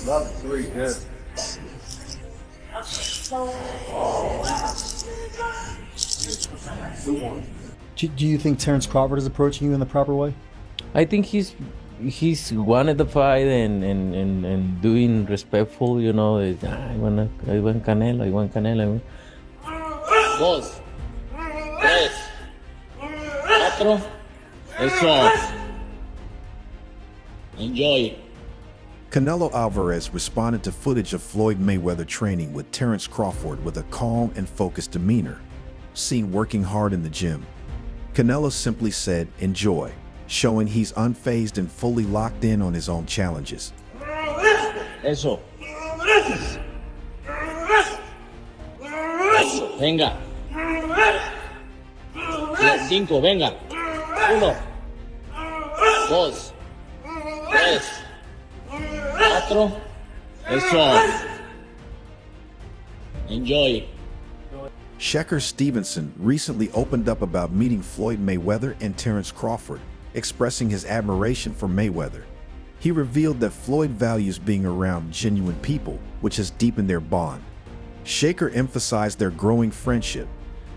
Love 3, good. Do you think Terence Crawford is approaching you in the proper way? I think he's wanted the fight and doing respectful, you know. I want Canelo. Dos, tres, cuatro. Eso. Enjoy. Canelo Alvarez responded to footage of Floyd Mayweather training with Terence Crawford with a calm and focused demeanor, seen working hard in the gym. Canelo simply said, "Enjoy," showing he's unfazed and fully locked in on his own challenges. Eso. Venga. Cinco, venga. Uno. Dos. Tres. Cuatro. Eso. Enjoy. Shakur Stevenson recently opened up about meeting Floyd Mayweather and Terence Crawford, expressing his admiration for Mayweather. He revealed that Floyd values being around genuine people, which has deepened their bond. Shakur emphasized their growing friendship,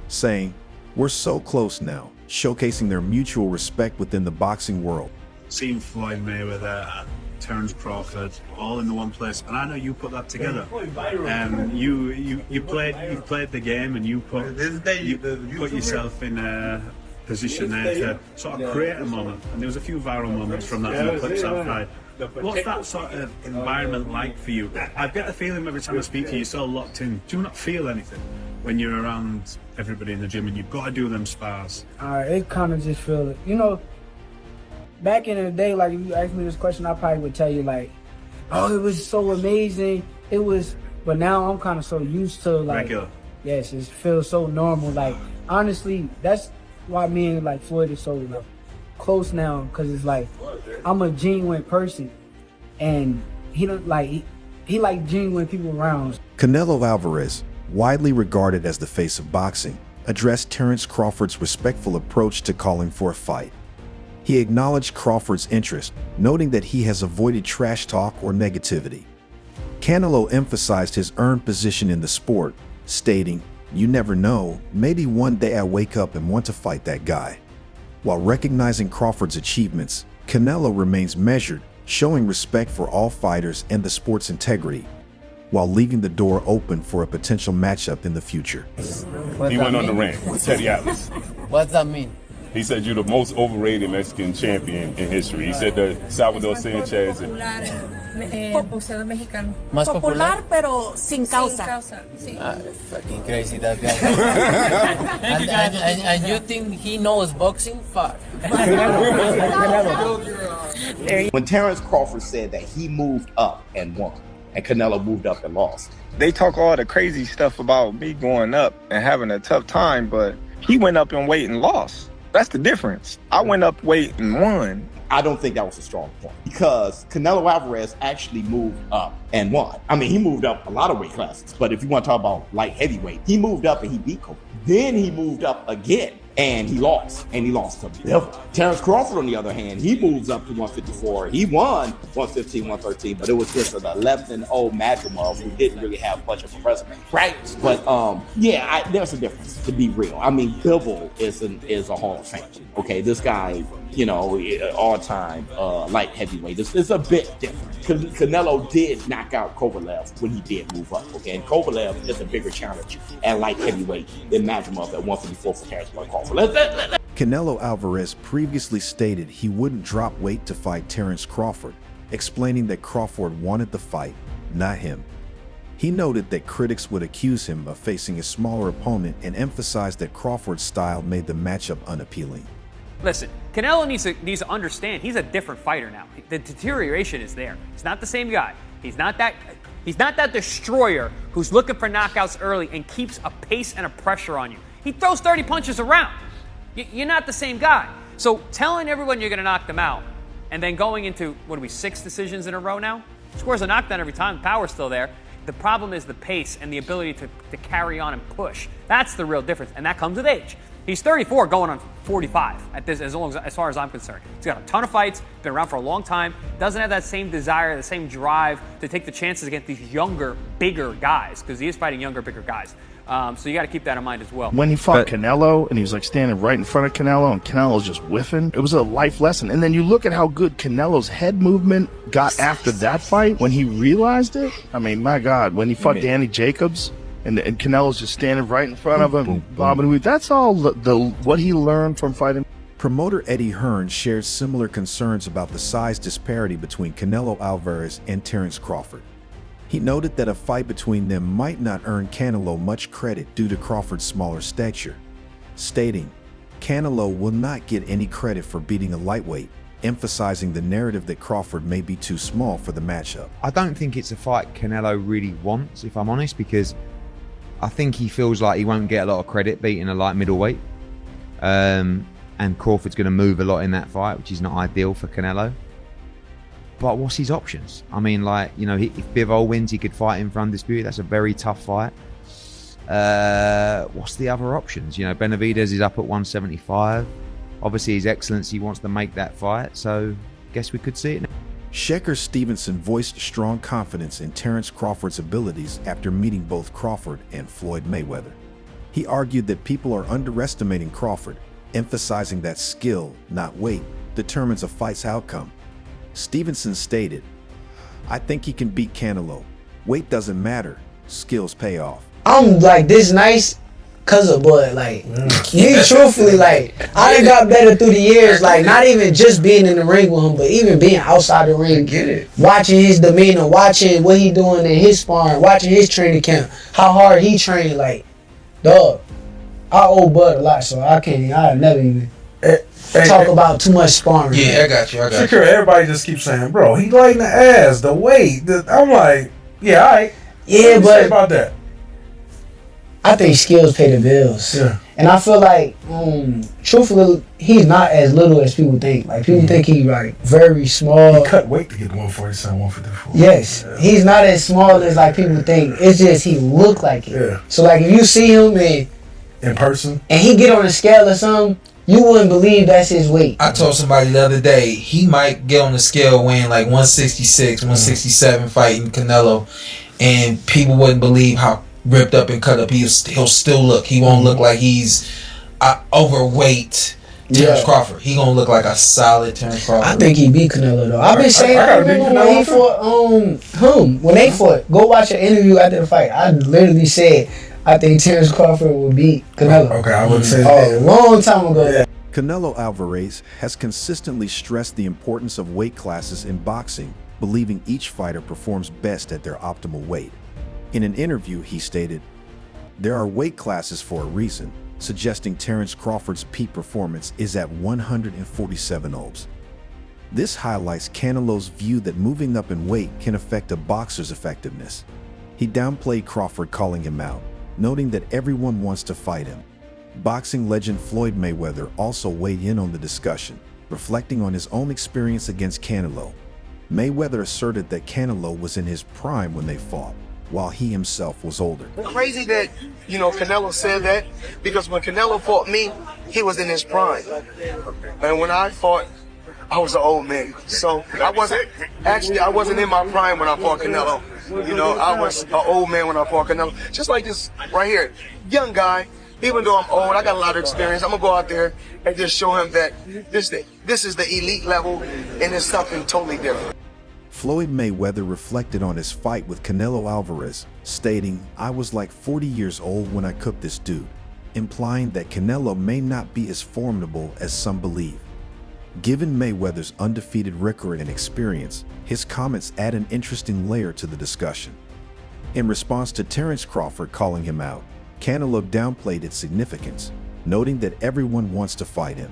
saying, "We're so close now," showcasing their mutual respect within the boxing world. Seeing Floyd Mayweather and Terence Crawford all in the one place, and I know you put that together. You played the game, and you put yourself in a position there to sort of create a moment. And there was a few viral moments from that in the clips I've tried. What's that sort of environment like for you? I get the feeling every time I speak to you, you're so locked in. Do you not feel anything when you're around everybody in the gym and you've got to do them spars? It kind of just feel it. You know, back in the day, like, if you asked me this question, I probably would tell you, like, oh, it was so amazing. It was, but now I'm kind of so used to, like, regular. Yes, it feels so normal. Like, honestly, that's why me and, like, Floyd is so, like, close now, because it's like, I'm a genuine person, and he don't like, he like genuine people around. Canelo Alvarez, widely regarded as the face of boxing, addressed Terence Crawford's respectful approach to calling for a fight. He acknowledged Crawford's interest, noting that he has avoided trash talk or negativity. Canelo emphasized his earned position in the sport, stating, "You never know, maybe one day I wake up and want to fight that guy." While recognizing Crawford's achievements, Canelo remains measured, showing respect for all fighters and the sport's integrity, while leaving the door open for a potential matchup in the future. He went on the ring with Teddy Atlas. What's that mean? He said you're the most overrated Mexican champion in history. He said that Salvador Sanchez and Boxeador mexicano. Más Popular, pero sin causa. Sí. Fucking crazy, that guy. and you think he knows boxing? Fuck. When Terence Crawford said that he moved up and won, and Canelo moved up and lost. They talk all the crazy stuff about me going up and having a tough time, but he went up in weight and lost. That's the difference. I went up weight and won. I don't think that was a strong point, because Canelo Alvarez actually moved up and won. I mean, he moved up a lot of weight classes, but if you want to talk about light heavyweight, he moved up and he beat Kobe. Then he moved up again and he lost to Bivol. Terence Crawford, on the other hand, he moves up to 154. He won 115, 113, but it was just an 11-0 Madrimov who didn't really have much of a resume, right? But there's a difference, to be real. I mean, Bivol is a Hall of Fame. Okay, this guy, you know, all-time light heavyweight. It's a bit different. Canelo did knock out Kovalev when he did move up. Okay, and Kovalev is a bigger challenge at light heavyweight than Madrimov at 154 for Terence Crawford. Canelo Alvarez previously stated he wouldn't drop weight to fight Terence Crawford, explaining that Crawford wanted the fight, not him. He noted that critics would accuse him of facing a smaller opponent and emphasized that Crawford's style made the matchup unappealing. Listen, Canelo needs to understand he's a different fighter now. The deterioration is there. He's not the same guy. He's not that destroyer who's looking for knockouts early and keeps a pace and a pressure on you. He throws 30 punches around. You're not the same guy. So telling everyone you're going to knock them out and then going into, 6 decisions in a row now? Scores a knockdown every time. The power's still there. The problem is the pace and the ability to carry on and push. That's the real difference, and that comes with age. He's 34 going on 45 at this, as far as I'm concerned. He's got a ton of fights, been around for a long time, doesn't have that same desire, the same drive to take the chances against these younger, bigger guys, because he is fighting younger, bigger guys. So you got to keep that in mind as well. When he fought Canelo and he was like standing right in front of Canelo and Canelo's just whiffing, it was a life lesson. And then you look at how good Canelo's head movement got after that fight when he realized it. I mean, my God, when he fought Danny Jacobs and Canelo's just standing right in front of him, bobbing and weaving. That's all what he learned from fighting. Promoter Eddie Hearn shares similar concerns about the size disparity between Canelo Alvarez and Terence Crawford. He noted that a fight between them might not earn Canelo much credit due to Crawford's smaller stature, stating, "Canelo will not get any credit for beating a lightweight," emphasizing the narrative that Crawford may be too small for the matchup. I don't think it's a fight Canelo really wants, if I'm honest, because I think he feels like he won't get a lot of credit beating a light middleweight. And Crawford's going to move a lot in that fight, which is not ideal for Canelo. But what's his options? I mean, like, you know, if Bivol wins, he could fight him for undisputed. That's a very tough fight. What's the other options? You know, Benavidez is up at 175. Obviously, His Excellency wants to make that fight, so guess we could see it now. Shakur Stevenson voiced strong confidence in Terence Crawford's abilities after meeting both Crawford and Floyd Mayweather. He argued that people are underestimating Crawford, emphasizing that skill, not weight, determines a fight's outcome. Stevenson stated, "I think he can beat Canelo. Weight doesn't matter. Skills pay off." I'm like this nice cause of Bud. Like, he truthfully, like, I done got better through the years. Like, not even just being in the ring with him, but even being outside the ring. Get it. Watching his demeanor, watching what he doing in his sparring, watching his training camp, how hard he trained. Like, dog, I owe Bud a lot, so I never even talk about too much sparring. Yeah, I got you. Shakur, everybody just keeps saying, bro, he lighting the ass, the weight. I'm like, yeah, all right. Yeah, what you but say about that? I think skills pay the bills. Yeah. And I feel like, truthfully, he's not as little as people think. Like, people think he's like very small. He cut weight to get 147, 154. Yes. Yeah. He's not as small as like people think. It's just he look like it. Yeah. So like if you see him in person and he get on a scale or something, you wouldn't believe that's his weight. I told somebody the other day he might get on the scale weighing like 166, 167 fighting Canelo, and people wouldn't believe how ripped up and cut up he'll still look. He won't look like he's overweight Terence Crawford. He gonna look like a solid Terence Crawford. I think he beat Canelo though. I've been saying I remember when he fought when they fought. Go watch an interview after the fight. I literally said I think Terence Crawford would beat Canelo. Okay, I wouldn't say that. A long time ago. Yeah. Canelo Alvarez has consistently stressed the importance of weight classes in boxing, believing each fighter performs best at their optimal weight. In an interview, he stated, "There are weight classes for a reason," suggesting Terence Crawford's peak performance is at 147 obs. This highlights Canelo's view that moving up in weight can affect a boxer's effectiveness. He downplayed Crawford, calling him out, noting that everyone wants to fight him. Boxing legend Floyd Mayweather also weighed in on the discussion, reflecting on his own experience against Canelo. Mayweather asserted that Canelo was in his prime when they fought, while he himself was older. Crazy that, Canelo said that, because when Canelo fought me, he was in his prime. And when I fought, I was an old man. So I wasn't in my prime when I fought Canelo. I was an old man when I fought Canelo. Just like this right here, young guy. Even though I'm old, I got a lot of experience. I'm gonna go out there and just show him that this is the elite level, and it's something totally different. Floyd Mayweather reflected on his fight with Canelo Alvarez, stating, "I was like 40 years old when I cooked this dude," implying that Canelo may not be as formidable as some believe. Given Mayweather's undefeated record and experience, his comments add an interesting layer to the discussion. In response to Terence Crawford calling him out, Canelo downplayed its significance, noting that everyone wants to fight him.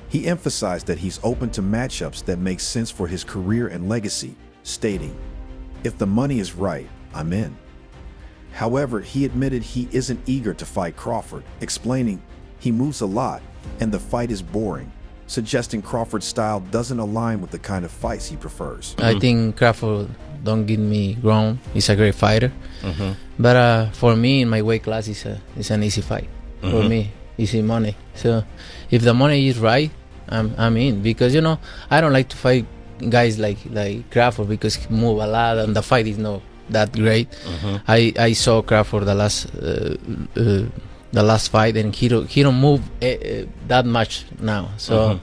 He emphasized that he's open to matchups that make sense for his career and legacy, stating, "If the money is right, I'm in." However, he admitted he isn't eager to fight Crawford, explaining, "He moves a lot, and the fight is boring," suggesting Crawford's style doesn't align with the kind of fights he prefers. I think Crawford don't get me wrong. He's a great fighter. But for me, in my weight class, it's an easy fight for me. easy money. So if the money is right, I'm in, because I don't like to fight guys like Crawford because he move a lot and the fight is not that great. I saw Crawford the last fight, and he don't move that much now. So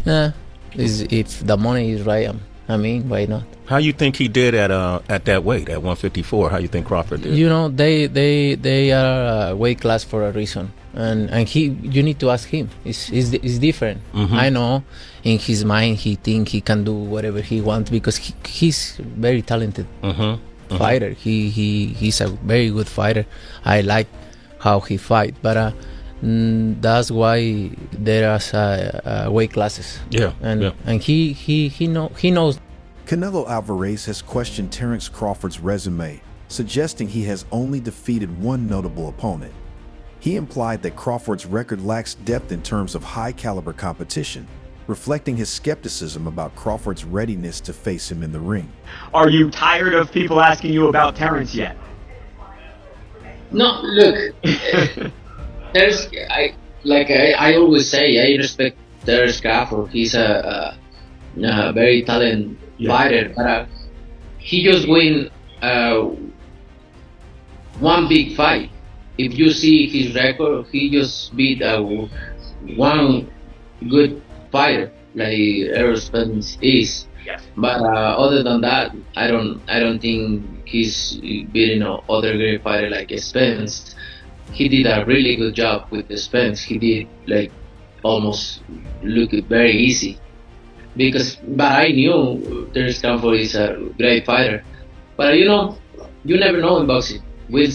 yeah, if the money is right, I mean, why not? How you think he did at that weight, at 154? How you think Crawford did? They are a weight class for a reason, and you need to ask him. It's different. I know in his mind he think he can do whatever he wants because he's very talented fighter. He's a very good fighter. I like how he fight, but that's why there are weight classes. And he knows. Canelo Alvarez has questioned Terence Crawford's resume, suggesting he has only defeated one notable opponent. He implied that Crawford's record lacks depth in terms of high-caliber competition, reflecting his skepticism about Crawford's readiness to face him in the ring. Are you tired of people asking you about Terence yet? No, look. I always say, I respect Terence Crawford. He's a very talented fighter, but he just win one big fight. If you see his record, he just beat one good fighter like Errol Spence is. But other than that, I don't think he's beating other great fighter like Spence. He did a really good job with the Spence. He did almost look very easy. But I knew Terence Crawford is a great fighter. But you never know in boxing.